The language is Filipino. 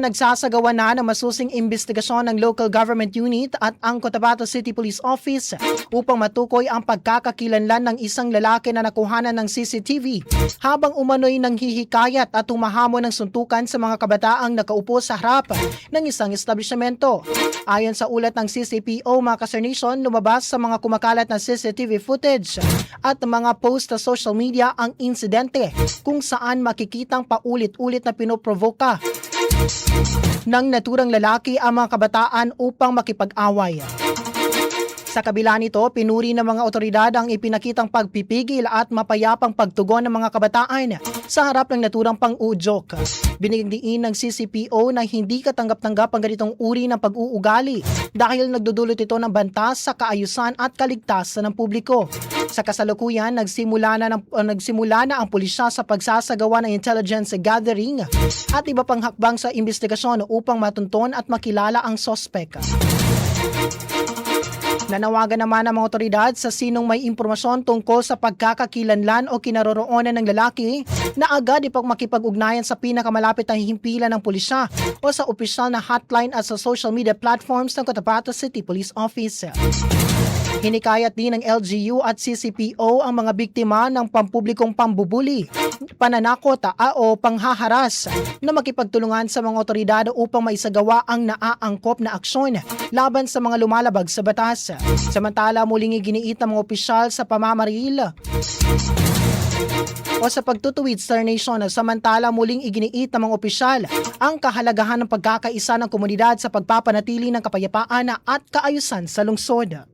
Nagsasagawa na ng masusing imbestigasyon ng local government unit at ang Cotabato City Police Office upang matukoy ang pagkakakilanlan ng isang lalaki na nakuhanan ng CCTV habang umano'y nanghihikayat at humahamon ng suntukan sa mga kabataang nakaupo sa harap ng isang establishmento. Ayon sa ulat ng CCPO, mga kasernation, lumabas sa mga kumakalat na CCTV footage at mga post sa social media ang insidente kung saan makikitang paulit-ulit na pinoprovoka ng naturang lalaki ang mga kabataan upang makipag-away. Sa kabila nito, pinuri ng mga otoridad ang ipinakitang pagpipigil at mapayapang pagtugon ng mga kabataan sa harap ng naturang pang-uudyok. Binigdiin ng CCPO na hindi katanggap-tanggap ang ganitong uri ng pag-uugali dahil nagdudulot ito ng banta sa kaayusan at kaligtasan ng publiko. Sa kasalukuyan, nagsimula na ang pulisya sa pagsasagawa ng intelligence gathering at iba pang hakbang sa investigasyon upang matunton at makilala ang sospek. Nanawagan naman ang mga otoridad sa sinong may impormasyon tungkol sa pagkakakilanlan o kinaroroonan ng lalaki na agad makipag-ugnayan sa pinakamalapit na hihimpilan ng pulisya o sa opisyal na hotline at sa social media platforms ng Cotabato City Police Office. Hinikayat din ng LGU at CCPO ang mga biktima ng pampublikong pambubuli, pananakot o panghaharas na makipagtulungan sa mga otoridad upang maisagawa ang naaangkop na aksyon laban sa mga lumalabag sa batas. Samantala, muling iginiit ng mga opisyal sa pamamaril o sa pagtutuwid sa nation. Samantala, muling iginiit ng mga opisyal ang kahalagahan ng pagkakaisa ng komunidad sa pagpapanatili ng kapayapaan at kaayusan sa lungsod.